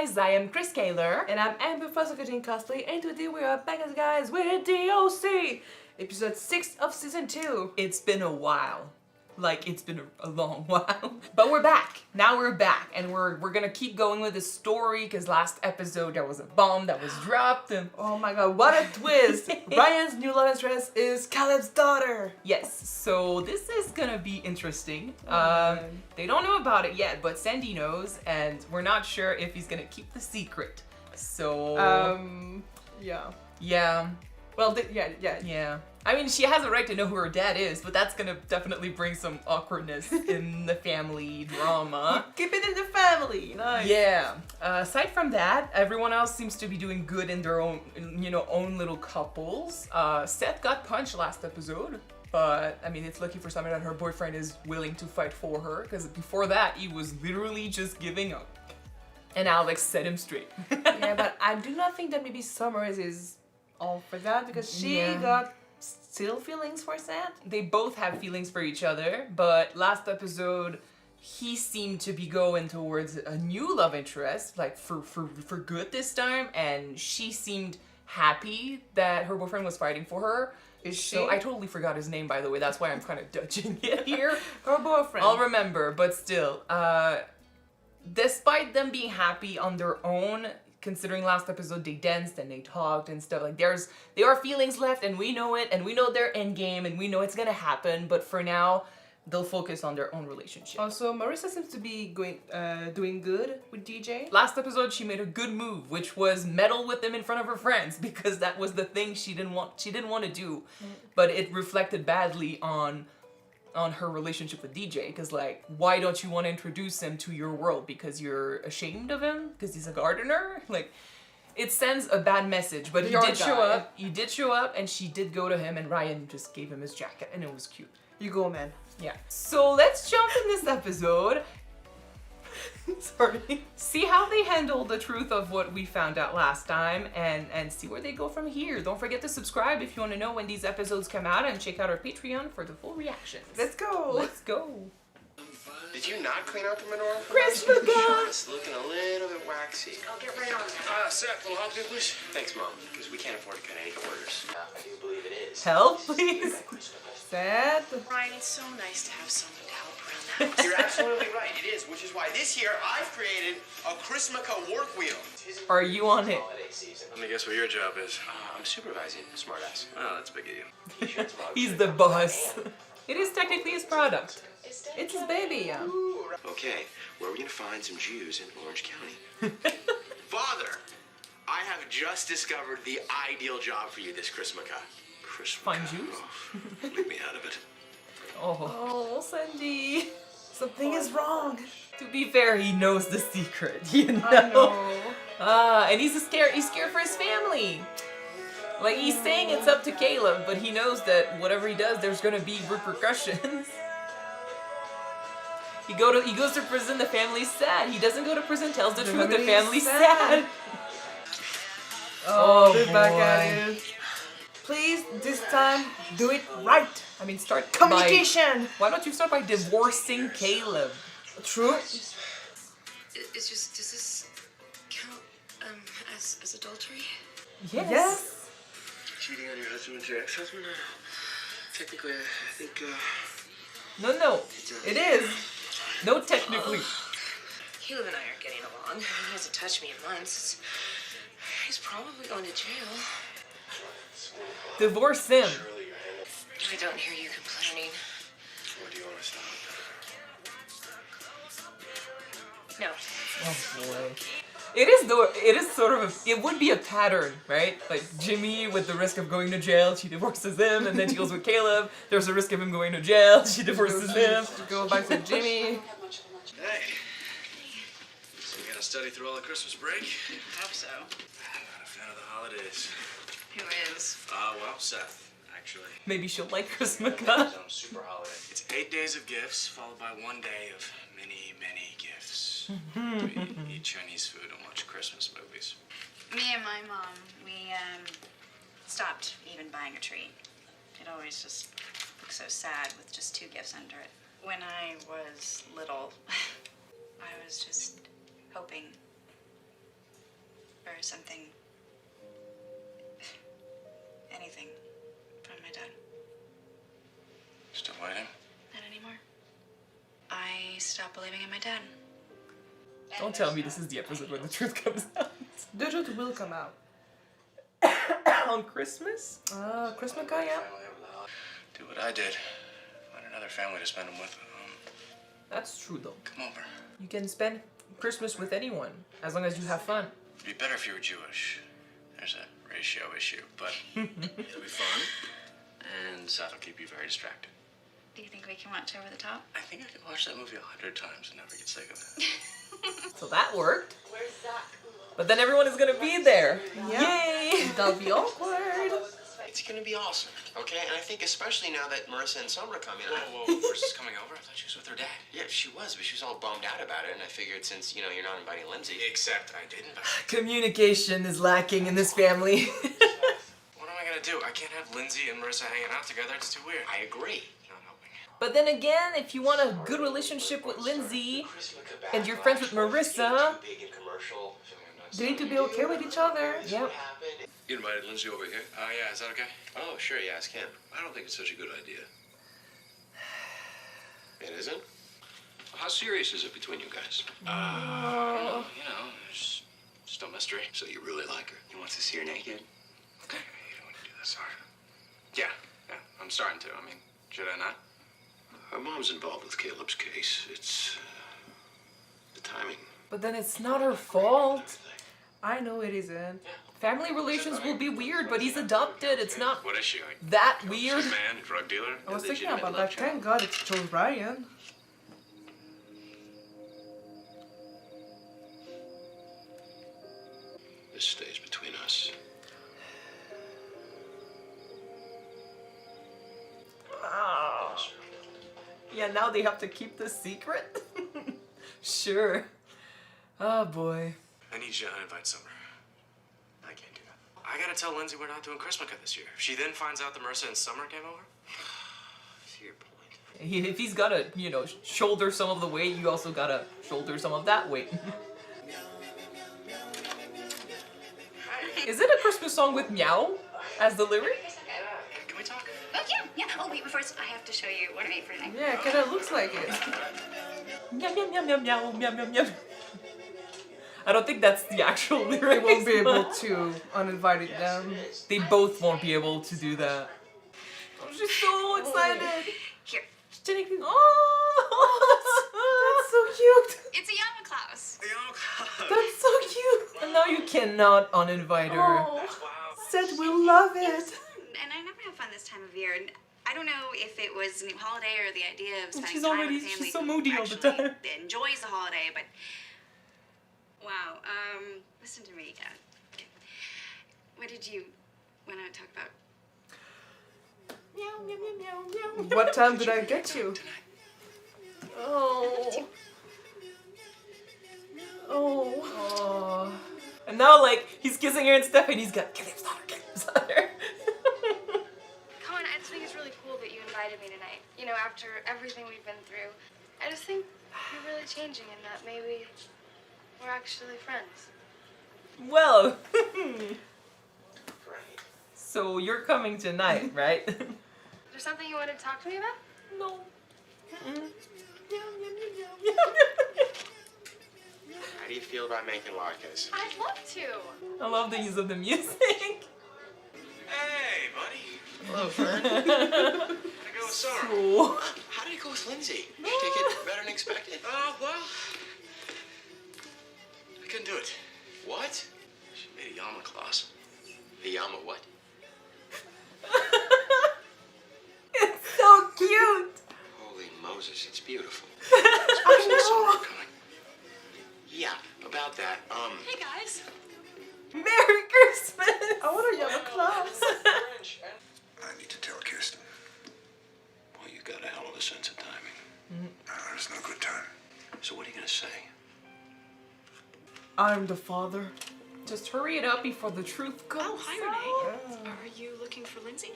guys, I am Chris Kaler. And I'm Amber from Kyuujin Cosplay, and today we are back as guys with DOC! Episode 6 of Season 2. It's been a while. Like, it's been a long while. But we're back. Now we're back. And we're gonna keep going with the story, because last episode there was a bomb that was dropped. And oh my god, what a twist! Ryan's new love interest is Caleb's daughter! yes, so this is gonna be interesting. They don't know about it yet, but Sandy knows, and we're not sure if he's gonna keep the secret. So... yeah. Yeah. Well, yeah. I mean, she has a right to know who her dad is, but that's gonna definitely bring some awkwardness in the family drama. Keep it in the family, nice. Yeah. Aside from that, everyone else seems to be doing good in their own, own little couples. Seth got punched last episode, but I mean, it's lucky for Summer that her boyfriend is willing to fight for her, because before that, he was literally just giving up. And Alex set him straight. Yeah, but I do not think that maybe Summer is all for that, because she got still feelings for Seth. They both have feelings for each other, but last episode he seemed to be going towards a new love interest, like for good this time, and she seemed happy that her boyfriend was fighting for her. Is she? So I totally forgot his name, by the way. That's why I'm kind of dodging it here. Her boyfriend. I'll remember, but still, despite them being happy on their own, considering last episode they danced and they talked and stuff, like there are feelings left, and we know it, and we know their end game, and we know it's gonna happen, but for now they'll focus on their own relationship. Also, Marissa seems to be doing good with DJ. Last episode she made a good move, which was meddle with them in front of her friends, because that was the thing she didn't want to do, but it reflected badly on her relationship with DJ, because like, why don't you want to introduce him to your world? Because you're ashamed of him? Because he's a gardener? Like, it sends a bad message, but he did show up. He did show up, and she did go to him, and Ryan just gave him his jacket, and it was cute. You go, man. Yeah. So let's jump in this episode. Sorry. See how they handle the truth of what we found out last time, and see where they go from here. Don't forget to subscribe if you want to know when these episodes come out, and check out our Patreon for the full reactions. Let's go. Let's go. Did you not clean out the menorah? Chrismukkkah! It's looking a little bit waxy. I'll get right on that. Seth, little help here, please? Thanks, Mom, because we can't afford to cut any orders. I do believe it is. Help, please. Seth. Ryan, it's so nice to have someone to help around the house. You're absolutely right, it is, which is why this year I've created a Chrismukkkah work wheel. Are you on it? Let me guess what your job is. I'm supervising, smartass. Oh, that's big of you. He's the boss. It is technically his product. It's his baby, yeah. Okay, where are we gonna find some Jews in Orange County? Father, I have just discovered the ideal job for you this Chrismukkkah. Find Jews? Oh, leave me out of it. Oh. Oh, Sandy. Something is wrong. To be fair, he knows the secret, you know? I know. And he's scared for his family. Like, he's saying it's up to Caleb, but he knows that whatever he does, there's gonna be repercussions. He goes to prison, the family's sad. He doesn't go to prison, tells the truth, the family's sad. Oh, they're back at it. Please, this time, do it right. I mean, start communication. Why don't you start by divorcing Caleb? True. It's just, does this count as adultery? Yes. Cheating on your husband with your ex-husband? Technically, I think, No, it is. No, technically. Caleb and I are getting along. He hasn't touched me in months. He's probably going to jail. Divorce him. I don't hear you complaining. Or do you want to stop? No. Oh boy. It would be a pattern, right? Like Jimmy, with the risk of going to jail, she divorces him, and then she goes with Caleb. There's a risk of him going to jail, she divorces him. Go back to Jimmy. Hey. So you gotta study through all the Christmas break? Hope so. I'm not a fan of the holidays. Who is? Well, Seth, actually. Maybe she'll like Chrismukkkah. Super holiday. It's 8 days of gifts, followed by 1 day of many, many gifts. We eat Chinese food and watch Christmas movies. Me and my mom, we stopped even buying a tree. It always just looked so sad with just 2 gifts under it. When I was little, I was just hoping or something. Anything from my dad. Still waiting? Not anymore. I stopped believing in my dad. Don't tell me this is the episode where the truth comes out. The truth will come out. On Christmas? Christmukkah, yeah. Do what I did. Find another family to spend them with. That's true though. Come over. You can spend Christmas with anyone, as long as you have fun. It'd be better if you were Jewish. There's a ratio issue, but it'll be fun. And that'll keep you very distracted. Do you think we can watch Over the Top? I think I could watch that movie 100 times and never get sick of it. So that worked. But then everyone is gonna be there. Yeah. Yay! That'll be awkward. It's gonna be awesome, okay? And I think especially now that Marissa and Summer are coming. Whoa, Marissa's coming over? I thought she was with her dad. Yeah, she was, but she was all bummed out about it, and I figured since, you're not inviting Lindsay. Except I didn't. Communication is lacking in this family. What am I gonna do? I can't have Lindsay and Marissa hanging out together. It's too weird. I agree. Not helping. But then again, if you want a good relationship with Lindsay and you're friends with Marissa, They need to be okay with each other. yep. You invited Lindsay over here? Yeah, is that okay? Oh, sure, yeah, ask him. I don't think it's such a good idea. It isn't? How serious is it between you guys? It's still mystery. So you really like her? He wants to see her naked. Okay, you don't want to do this, sorry. Yeah, I'm starting to. I mean, should I not? Her mom's involved with Caleb's case. It's the timing. But then it's not her fault. I know it isn't. Family relations will be weird, but he's adopted. It's not What is she, like? that weird. Man, drug dealer? I was thinking legitimate about love that. Thank God it's Joe Ryan. This stays between us. Oh. Yeah, now they have to keep the secret? Sure. Oh boy. I need you to uninvite Summer. I can't do that. I gotta tell Lindsay we're not doing Christmukkah this year. If she then finds out that Marissa and Summer came over, To your point. If he's gotta, shoulder some of the weight, you also gotta shoulder some of that weight. Is it a Christmas song with meow as the lyric? can we talk? Oh, yeah. Oh, wait, but first I have to show you what I made for tonight. Yeah, it kind of looks like it. Meow, meow, meow, meow, meow, meow, meow, meow. I don't think that's the actual lyric. They won't be able to uninvite them. They both won't be able to do that. Oh, she's so excited. Here. Oh, that's so cute. It's a Yama Klaus. That's so cute. And now you cannot uninvite her. Oh, said we'll love it. And I never have fun this time of year. And I don't know if it was a new holiday or the idea of spending She's time already- with family. she's so moody who all the actually time. Enjoys the holiday, but wow. Listen to me. What did you want to talk about? Meow, meow, meow, meow, meow. What time did I get you? Oh. Oh. And now, he's kissing her and stuff, and he's got Caleb's daughter. Come on, I just think it's really cool that you invited me tonight. After everything we've been through, I just think you're really changing and that maybe we're actually friends. Well. So you're coming tonight, right? Is there something you wanted to talk to me about? No. How do you feel about making latkes? I'd love to. I love the use of the music. Hey, buddy. Hello, friend. How'd it go with Summer? Oh. How did it go with Lindsay? Did she take it better than expected? Well, I couldn't do it. What? She made a Yama Klaus. The Yama what? It's so cute. Holy Moses, it's beautiful. I know. Yeah, about that, Hey guys. Merry Christmas. I want a Yama Klaus. I need to tell Kirsten. Well, you got a hell of a sense of timing. There's no good time. so what are you gonna say? I'm the father. Just hurry it up before the truth comes Oh, hi, Renee. Are you looking for Lindsay?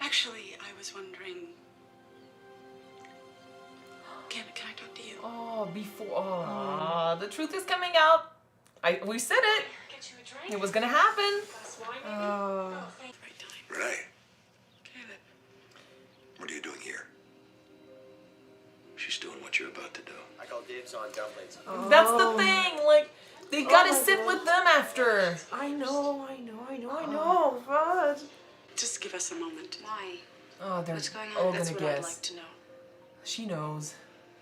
Actually, I was wondering... Can I talk to you? Oh, the truth is coming out. We said it. Get you a drink. It was gonna happen. Glass of wine, maybe? Oh. Thank you. Renee, Caleb. what are you doing here? She's doing what you're about to do. I call dibs on dumplings. That's the thing. Like, they gotta my sit God. with them after. I know. But Just give us a moment. Why? Oh, they're What's going on? all That's gonna what I'd guess. like to know. She knows.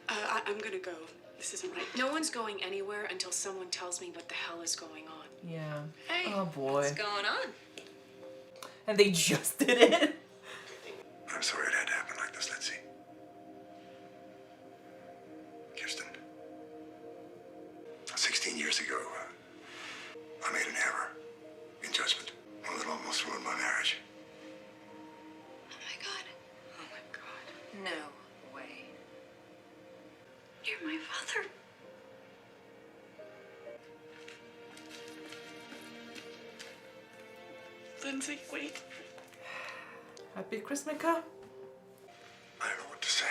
I'm gonna go. This isn't right. No one's going anywhere until someone tells me what the hell is going on. Yeah. Hey, Oh boy. what's going on? And they just did it. I'm sorry it had to happen like this, Lindsay. Kirsten. 16 years ago, I made an error in judgment. One that almost ruined my marriage. Oh my God. Oh my god. No way. You're my father. Lindsay, wait. happy Christmukkah. I don't know what to say.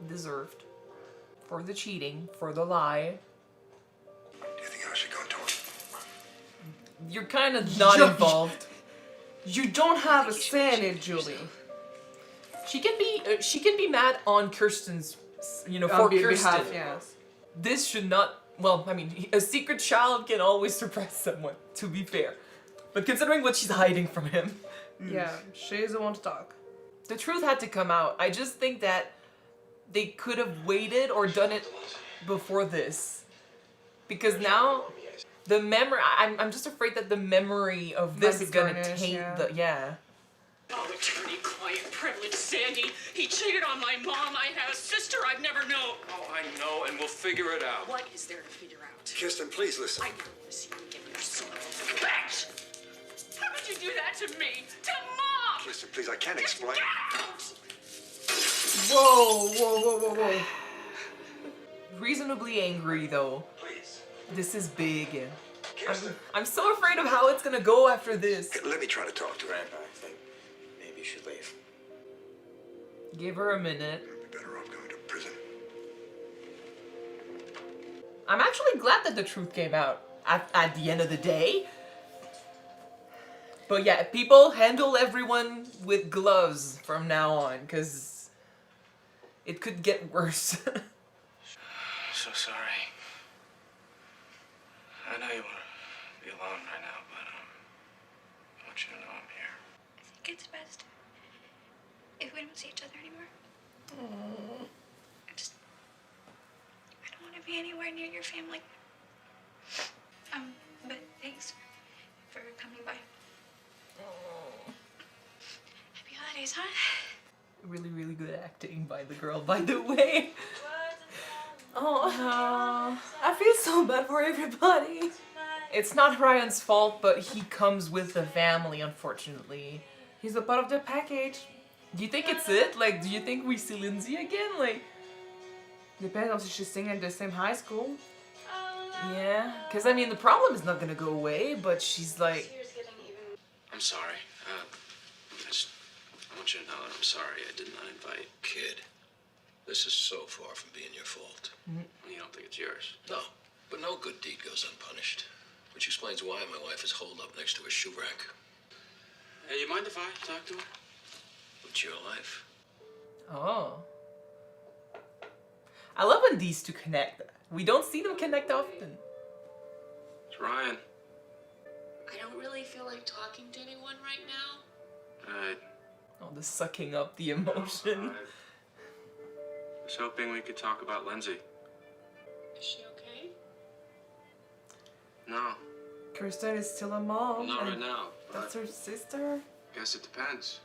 Deserved. For the cheating, for the lie. Do you think I should go and tell her? You're kind of not You're- involved. You don't have a say in it, Julie. She can be mad on Kirsten's, On for your Kirsten. behalf, yes. This should not. Well, I mean, a secret child can always surprise someone. To be fair, but considering what she's hiding from him, Yeah, she's the one to talk. the truth had to come out. I just think that they could have waited or done it before this, because now the memory. I'm just afraid that the memory of this Might be is gonna tarnished, taint yeah. the yeah. Oh, attorney-client privilege, Sandy. He cheated on my mom. I have a sister I've never known. Oh, I know, and we'll figure it out. What is there to figure out? Kirsten, please listen. I never see you again, you son of a bitch! How could you do that to me? To Mom! Kirsten, please, I can't explain. Get out! Whoa. Reasonably angry though. Please. This is big. Kirsten. I'm so afraid of how it's gonna go after this. Let me try to talk to her. Grandpa, I think maybe you should leave. Give her a minute. I'd be better off going to prison. I'm actually glad that the truth came out at the end of the day. But yeah, people handle everyone with gloves from now on, because it could get worse. So sorry. I know you want to be alone right now, but I want you to know I'm here. I think it's best if we don't see each other anymore. I don't want to be anywhere near your family. But thanks for coming by. Happy holidays, huh? Really, really good acting by the girl, by the way. Oh, I feel so bad for everybody. It's not Ryan's fault, but he comes with the family, unfortunately. He's a part of the package. Do you think it's it? Like, do you think we see Lindsay again? Like, Depends on if she's singing at the same high school. yeah. Because, I mean, the problem is not gonna go away, but she's like, I'm sorry. I want you to know that I'm sorry I did not invite. Kid, this is so far from being your fault. You don't think it's yours? No, but no good deed goes unpunished. Which explains why my wife is holed up next to a shoe rack. Hey, you mind if I talk to her? It's your life. oh. I love when these two connect. We don't see them connect often. It's Ryan. I don't really feel like talking to anyone right now. I Oh, the sucking up the emotion. was hoping we could talk about Lindsay. Is she okay? No, Kirsten is still a mom. not right and now. But That's her sister. guess it depends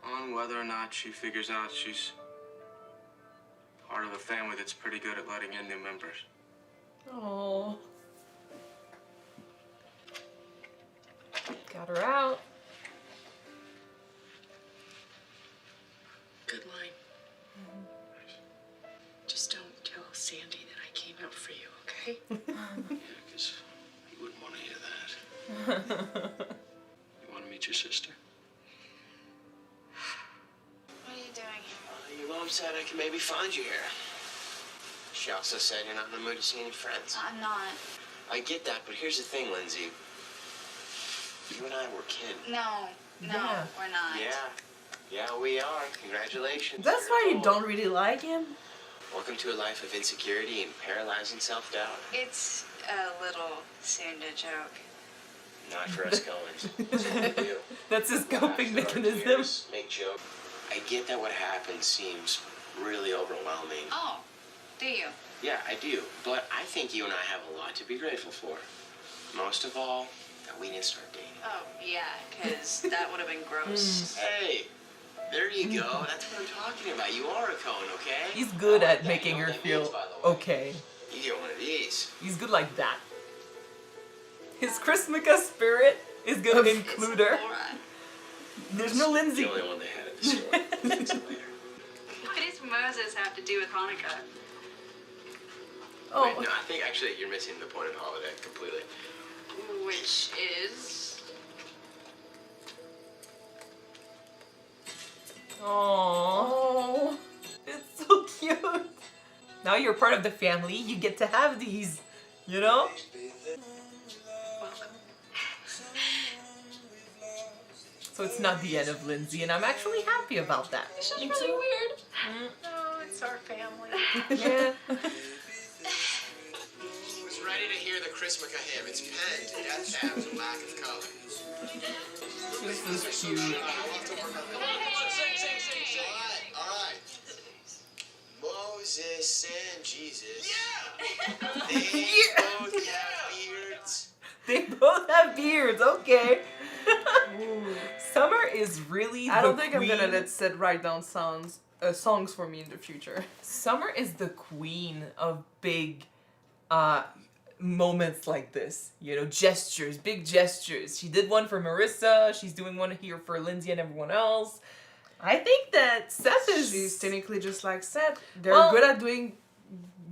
on whether or not she figures out she's part of a family that's pretty good at letting in new members. Oh. Got her out. Good line. Just don't tell Sandy that I came out for you, okay? Yeah, because you wouldn't want to hear that. You want to meet your sister? What are you doing here? Your mom said I could maybe find you here. She also said you're not in the mood to see any friends. I'm not. I get that, but here's the thing, Lindsay. You and I were kin. No, Yeah. we're not. Yeah, we are. Congratulations. That's You're why you old. don't really like him. Welcome to a life of insecurity and paralyzing self-doubt. It's a little soon to joke. Not for us Coens. What's it gonna do? That's his coping Laugh, start mechanism. tears, make joke. I get that what happened seems really overwhelming. Oh, do you? Yeah, I do. But I think you and I have a lot to be grateful for. Most of all, that we didn't start dating. Oh, yeah, because that would have been gross. Hey, there you go. That's what I'm talking about. You are a cone, okay? He's good I like at that. making You know her what that means, feel by the way. okay. You get one of these. He's good like that. His Chrismukkah spirit is gonna include her. There's no Lindsay. The only one they had at the store. Fix it later. What does Moses have to do with Hanukkah? Oh, Wait, no, I think actually you're missing the point of the holiday completely. Which is... Aww. Oh, it's so cute. Now you're part of the family. You get to have these, you know? So it's not the end of Lindsay, and I'm actually happy about that. This is really weird. Oh, it's our family. Yeah. Who's ready to hear the Chrismukkah hymn? It's penned, death tabs, and lack of color. This is cute. All right. Moses and Jesus. Yeah. They both have beards. They both have beards, okay. Summer is really I don't the think queen. I'm gonna let Sid write down songs for me in the future. Summer is the queen of big moments like this. You know, gestures, big gestures. She did one for Marissa. She's doing one here for Lindsay and everyone else. I think that Seth is... She's technically just like Seth. They're Well- good at doing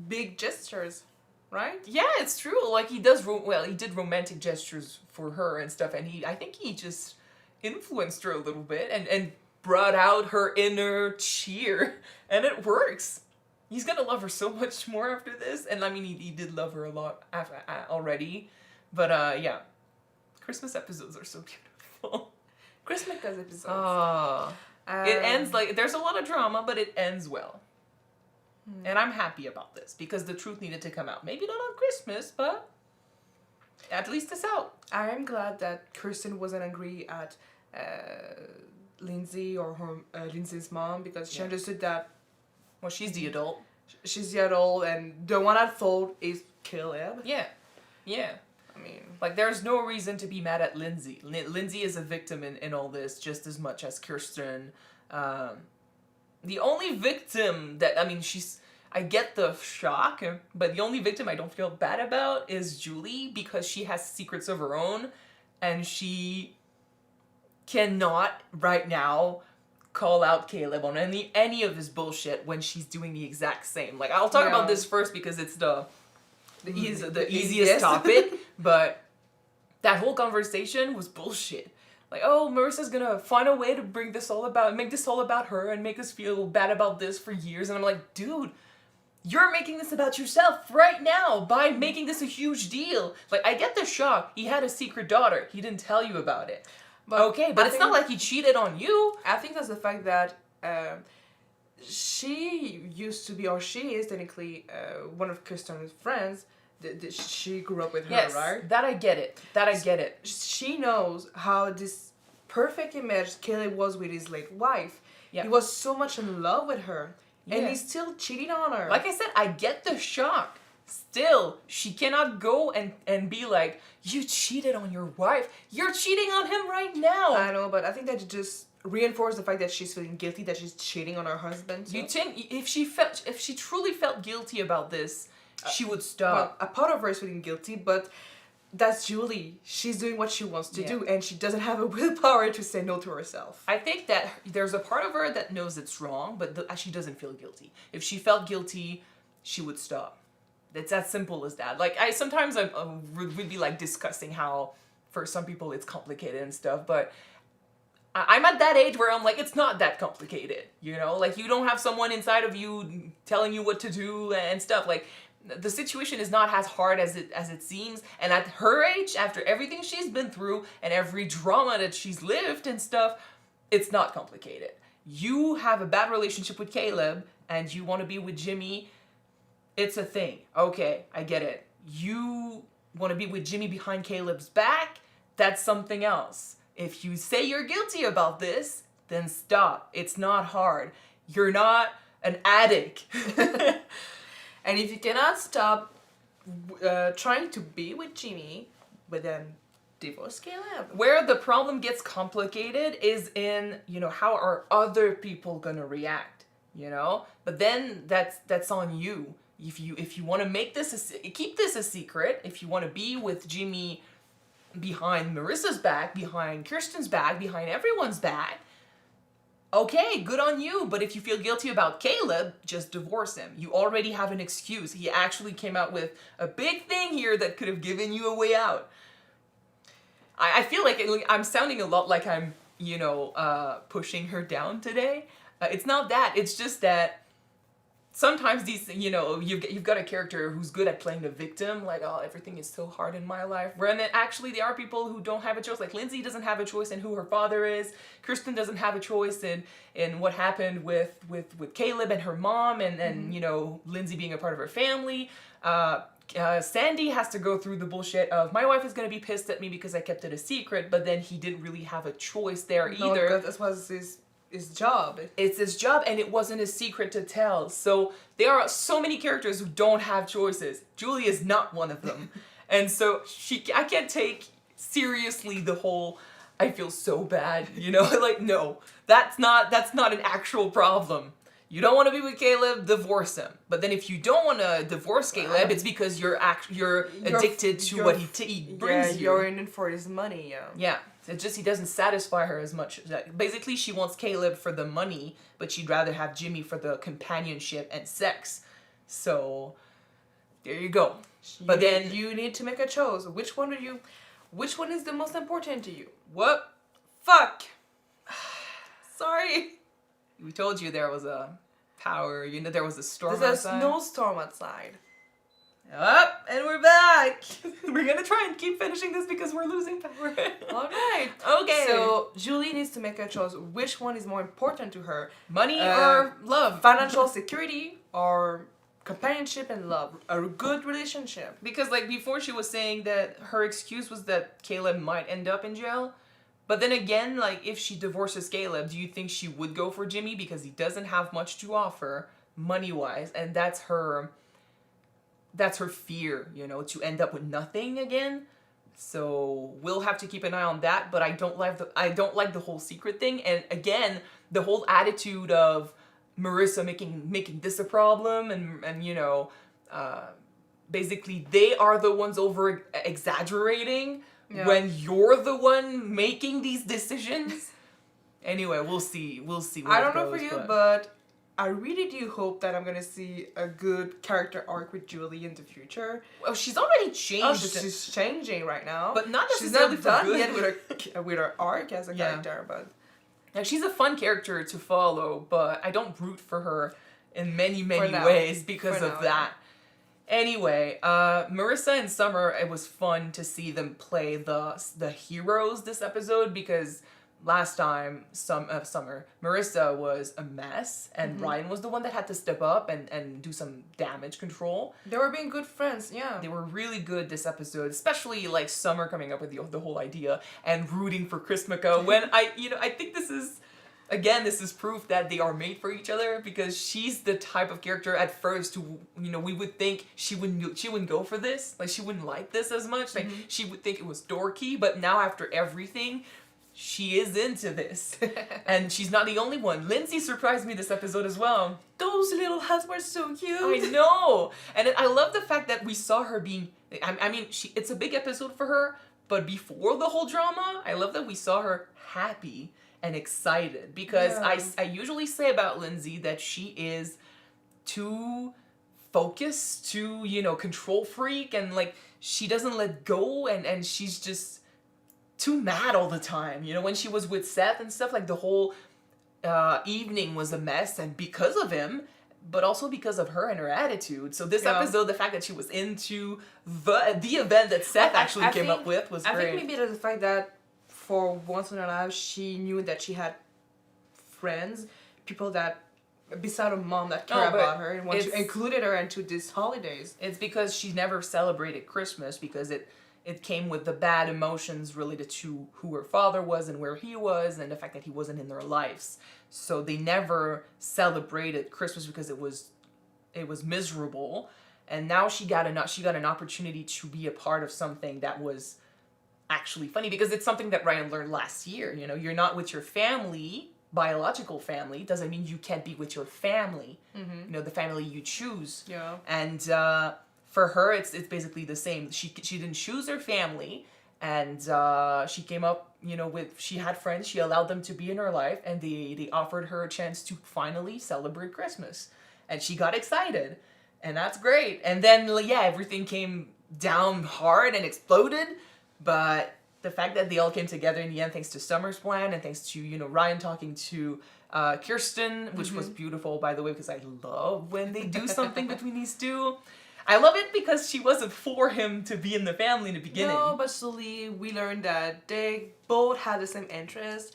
big gestures, right? Yeah, it's true. Like, he does, he did romantic gestures for her and stuff, and I think he just influenced her a little bit and brought out her inner cheer, and it works. He's gonna love her so much more after this, and I mean, he did love her a lot already, but yeah. Christmas episodes are so beautiful. Chrismukkah's episode. It ends like, there's a lot of drama, but it ends well. And I'm happy about this, because the truth needed to come out. Maybe not on Christmas, but at least it's out. I am glad that Kirsten wasn't angry at Lindsay or her Lindsay's mom, because she understood that Well, she's the adult. she's the adult and the one at fault is Caleb. Yeah. Yeah. I mean, Like, there's no reason to be mad at Lindsay. Lindsay is a victim in all this just as much as Kirsten. The only victim that, I mean, I get the shock, but the only victim I don't feel bad about is Julie, because she has secrets of her own, and she cannot right now call out Caleb on any of his bullshit when she's doing the exact same. Like, I'll talk about this first because it's the easiest topic, but that whole conversation was bullshit. Like, oh, Marissa's gonna find a way to make this all about her and make us feel bad about this for years. And I'm like, dude, you're making this about yourself right now by making this a huge deal. Like, I get the shock. He had a secret daughter. He didn't tell you about it. But okay, but it's not like he cheated on you. I think that's the fact that she used to be, or she is technically one of Kirsten's friends. She grew up with her, Yes, right? that I get it. She knows how this perfect image Caleb was with his late wife. Yeah. He was so much in love with her, and Yeah. he's still cheating on her. Like I said, I get the shock. Still, she cannot go and be like, you cheated on your wife. You're cheating on him right now. I know, but I think that just reinforced the fact that she's feeling guilty that she's cheating on her husband. So. You think if she truly felt guilty about this, she would Well, stop. a part of her is feeling guilty, but that's Julie. She's doing what she wants to do, and she doesn't have a willpower to say no to herself. I think that there's a part of her that knows it's wrong, but she doesn't feel guilty. If she felt guilty, she would stop. It's as simple as that. Like, sometimes we'd be like discussing how for some people it's complicated and stuff, but I'm at that age where I'm like, it's not that complicated, you know? Like, you don't have someone inside of you telling you what to do and stuff. Like, the situation is not as hard as it seems. And at her age, after everything she's been through and every drama that she's lived and stuff, it's not complicated. You have a bad relationship with Caleb and you want to be with Jimmy. It's a thing. Okay, I get it. You want to be with Jimmy behind Caleb's back? That's something else. If you say you're guilty about this, then stop. It's not hard. You're not an addict. And if you cannot stop trying to be with Jimmy, but then divorce Caleb. Where the problem gets complicated is in, how are other people gonna react, But then that's on you. If you want to make this keep this a secret, if you want to be with Jimmy behind Marissa's back, behind Kirsten's back, behind everyone's back, okay, good on you. But if you feel guilty about Caleb, just divorce him. You already have an excuse. He actually came out with a big thing here that could have given you a way out. I feel like I'm sounding a lot like I'm, pushing her down today. It's not that. It's just that sometimes these, you've got a character who's good at playing the victim, like, oh, everything is so hard in my life. When actually there are people who don't have a choice, like Lindsay doesn't have a choice in who her father is. Kirsten doesn't have a choice in what happened with Caleb and her mom and Lindsay being a part of her family. Sandy has to go through the bullshit of my wife is going to be pissed at me because I kept it a secret, but then he didn't really have a choice there either. No, that was his job. It's his job, and it wasn't a secret to tell. So there are so many characters who don't have choices. Julie is not one of them. And so I can't take seriously the whole I feel so bad, like, no, that's not an actual problem. You don't want to be with Caleb, divorce him. But then if you don't want to divorce Caleb, it's because you're addicted to what he brings you. You're in it for his money, yeah. Yeah. It's just he doesn't satisfy her as much. Basically, she wants Caleb for the money, but she'd rather have Jimmy for the companionship and sex. So, there you go. But then you need to make a choice. Which one is the most important to you? What? Fuck. Sorry. We told you there was a power, there was a storm There's outside. no storm outside. Up, and we're back. We're gonna try and keep finishing this because we're losing power. Alright. Okay. So Julie needs to make a choice. Which one is more important to her? Money or love? Financial security or companionship and love? A good relationship. Because before she was saying that her excuse was that Caleb might end up in jail. But then again, if she divorces Caleb, do you think she would go for Jimmy? Because he doesn't have much to offer money-wise, and that's her fear, to end up with nothing again. So we'll have to keep an eye on that, but I don't like the whole secret thing. And again, the whole attitude of Marissa making this a problem and basically they are the ones over exaggerating. Yeah. When you're the one making these decisions. Anyway, we'll see. I don't know for you, but I really do hope that I'm gonna see a good character arc with Julie in the future. Well, she's already changed. Oh, she's changing right now, but not necessarily she's not for done good. yet with her arc as a character. But she's a fun character to follow, but I don't root for her in many ways because of that. Anyway, Marissa and Summer, it was fun to see them play the heroes this episode because last time, Marissa was a mess and Ryan was the one that had to step up and do some damage control. They were being good friends, yeah. They were really good this episode, especially Summer coming up with the whole idea and rooting for Chrismukkkah when I think this is proof that they are made for each other because she's the type of character at first who, we would think she wouldn't go for this. She wouldn't like this as much. She would think it was dorky, but now after everything, she is into this. And she's not the only one. Lindsay surprised me this episode as well. Those little hats were so cute. I know. And I love the fact that we saw her being, it's a big episode for her, but before the whole drama, I love that we saw her happy and excited because I usually say about Lindsay that she is too focused, too, control freak, and she doesn't let go and she's just too mad all the time. When she was with Seth and stuff, the whole evening was a mess and because of him, but also because of her and her attitude. So this Yeah. episode, the fact that she was into the event that Seth actually came up with was great. I think maybe the fact that for once in her life she knew that she had friends, people that beside her mom that care but about her and want to it's- include her into these holidays. It's because she never celebrated Christmas because it came with the bad emotions related to who her father was and where he was and the fact that he wasn't in their lives. So they never celebrated Christmas because it was miserable. And now she got an opportunity to be a part of something that was actually funny, because it's something that Ryan learned last year. You know, you're not with your family, biological family, doesn't mean you can't be with your family. You know, the family you choose. Yeah. And for her, it's basically the same. She didn't choose her family, and she came up, you know, she had friends. She allowed them to be in her life, and they offered her a chance to finally celebrate Christmas, and she got excited, and that's great. And then yeah, everything came down hard and exploded, but the fact that they all came together in the end, thanks to Summer's plan and thanks to, you know, Ryan talking to Kirsten, which was beautiful, by the way, because I love when they do something between these two. I love it because she wasn't for him to be in the family in the beginning. No, but slowly we learned that they both had the same interest.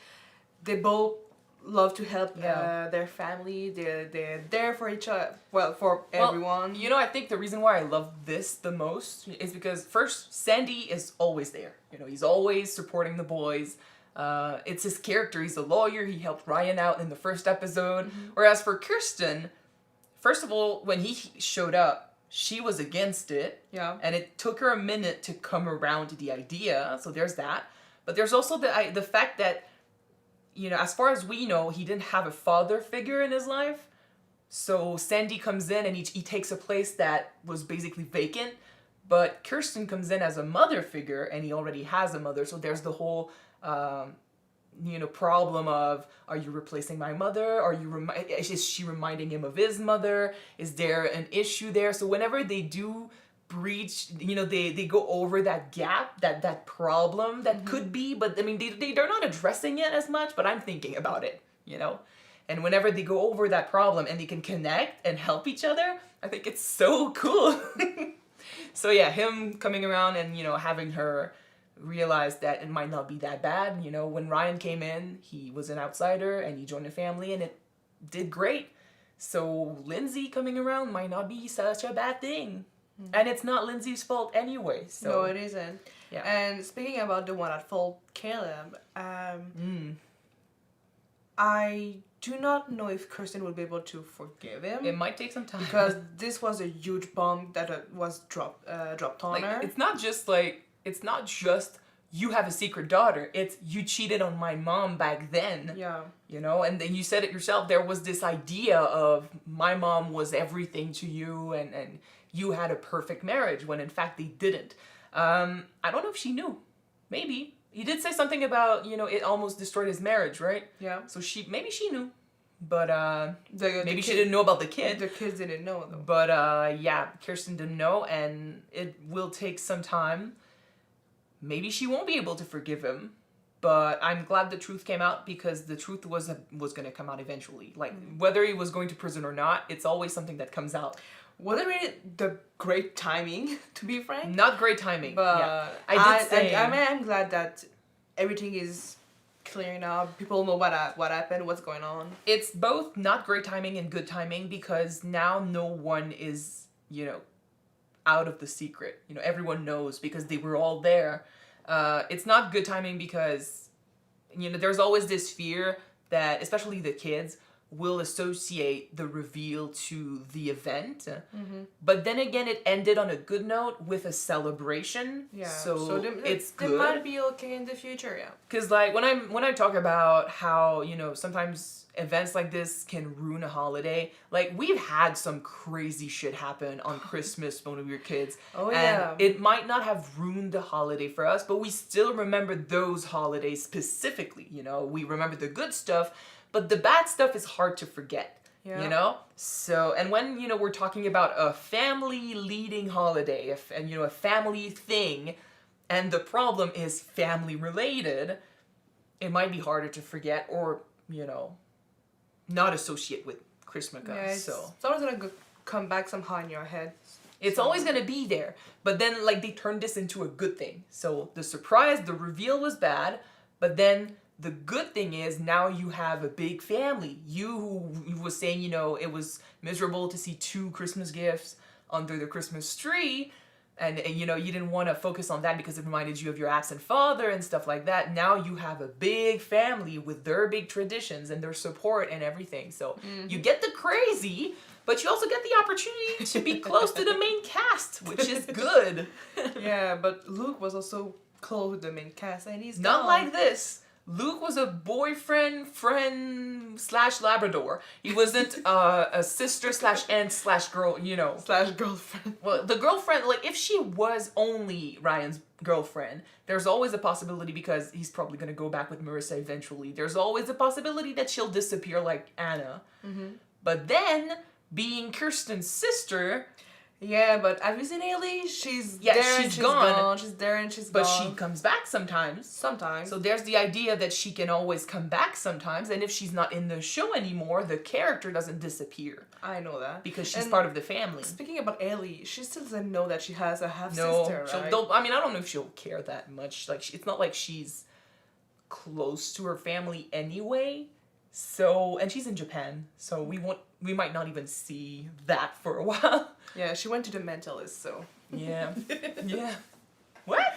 They both love to help their family. They're there for each other. Well, for everyone. You know, I think the reason why I love this the most is because first, Sandy is always there. You know, he's always supporting the boys. It's his character. He's a lawyer. He helped Ryan out in the first episode. Whereas for Kirsten, first of all, when he showed up, she was against it. Yeah. And it took her a minute to come around to the idea. So there's that. But there's also the fact that, you know, as far as we know, he didn't have a father figure in his life. So Sandy comes in and he takes a place that was basically vacant. But Kirsten comes in as a mother figure, and he already has a mother. So there's the whole, you know, problem of, are you replacing my mother? Is she reminding him of his mother? Is there an issue there? So whenever they do breach, you know, they go over that gap, that problem that could be, but I mean, they're not addressing it as much, but I'm thinking about it, you know? And whenever they go over that problem and they can connect and help each other, I think it's so cool. So yeah, him coming around and, you know, having her realize that it might not be that bad. You know, when Ryan came in, he was an outsider and he joined the family and it did great. So Lindsay coming around might not be such a bad thing. And it's not Lindsay's fault anyway. So No, it isn't. Yeah. And speaking about the one at fault, Caleb, I do not know if Kirsten will be able to forgive him. It might take some time. Because this was a huge bomb that was dropped on her. It's not just you have a secret daughter. It's you cheated on my mom back then. Yeah. You know, and then you said it yourself. There was this idea of my mom was everything to you and you had a perfect marriage when in fact they didn't. I don't know if she knew. Maybe. He did say something about, you know, it almost destroyed his marriage, right? Yeah. So maybe she knew. But maybe she kid- didn't know about the kid. The kids didn't know though. But yeah, Kirsten didn't know, and it will take some time. Maybe she won't be able to forgive him, but I'm glad the truth came out, because the truth was going to come out eventually. Like, whether he was going to prison or not, it's always something that comes out. Wasn't really the great timing, to be frank. Not great timing. But yeah. I did say... I'm glad that everything is clear now. People know what happened, what's going on. It's both not great timing and good timing, because now no one is, you know, out of the secret. You know, everyone knows because they were all there. It's not good timing because, you know, there's always this fear that, especially the kids, will associate the reveal to the event. But then again, it ended on a good note with a celebration. Yeah. So it's good. They might be okay in the future, yeah. Because like when I talk about how, you know, sometimes events like this can ruin a holiday, like we've had some crazy shit happen on Christmas when we were kids. Oh, and yeah. it might not have ruined the holiday for us, but we still remember those holidays specifically. You know, we remember the good stuff, but the bad stuff is hard to forget. Yeah. You know? So, and when, you know, we're talking about a family leading holiday, and, you know, a family thing, and the problem is family related, it might be harder to forget or, you know, not associate with Chrismukkah. Yeah, So it's always gonna come back somehow in your head. it's always gonna be there. But then like they turned this into a good thing. So the surprise, the reveal was bad, but then the good thing is now you have a big family. You was saying, you know, it was miserable to see 2 Christmas gifts under the Christmas tree. And you know, you didn't want to focus on that because it reminded you of your absent father and stuff like that. Now you have a big family with their big traditions and their support and everything. So you get the crazy, but you also get the opportunity to be close to the main cast, which is good. Yeah, but Luke was also close with the main cast, and he's Not gone. like this. Luke was a boyfriend, friend / Labrador. He wasn't a sister / aunt / girl, you know. / girlfriend. Well, the girlfriend, like, if she was only Ryan's girlfriend, there's always a possibility, because he's probably going to go back with Marissa eventually, there's always a possibility that she'll disappear like Anna. But then, being Kirsten's sister... Yeah, but have you seen Haley? She's Yeah, there and she's she's gone. gone. She's there and she's But gone. she comes back sometimes. Sometimes. So there's the idea that she can always come back sometimes, and if she's not in the show anymore, the character doesn't disappear. I know that. Because she's And part of the family. Speaking about Ellie, she still doesn't know that she has a half No, sister, right? I mean, I don't know if she'll care that much. Like, it's not like she's close to her family anyway. So, and she's in Japan, so we might not even see that for a while. Yeah, she went to the mentalist, so. Yeah. Yeah. What?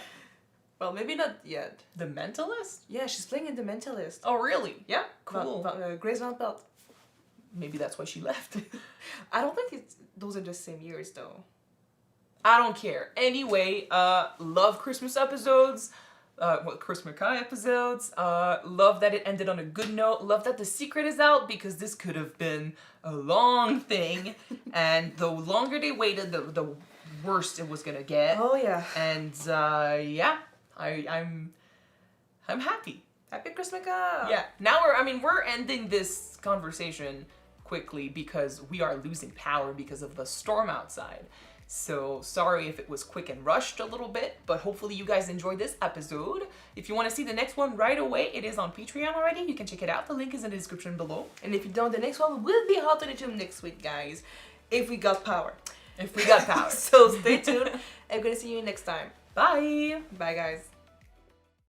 Well, maybe not yet. The Mentalist? Yeah, she's playing in the mentalist. Oh, really? Yeah. Cool. Grace Van Pelt. Maybe that's why she left. I don't think those are the same years, though. I don't care. Anyway, love Christmas episodes. Chrismukkah episodes. Love that it ended on a good note. Love that the secret is out, because this could have been a long thing. And the longer they waited, the worse it was gonna get. Oh, yeah. And yeah, I'm happy. Happy Chrismukkah! Yeah. Now we're ending this conversation quickly because we are losing power because of the storm outside. So sorry if it was quick and rushed a little bit, but hopefully you guys enjoyed this episode. If you want to see the next one right away, it is on Patreon already. You can check it out. The link is in the description below. And if you don't, the next one will be hot on YouTube next week, guys. If we got power. If we got power. So stay tuned. I'm gonna see you next time. Bye. Bye, guys.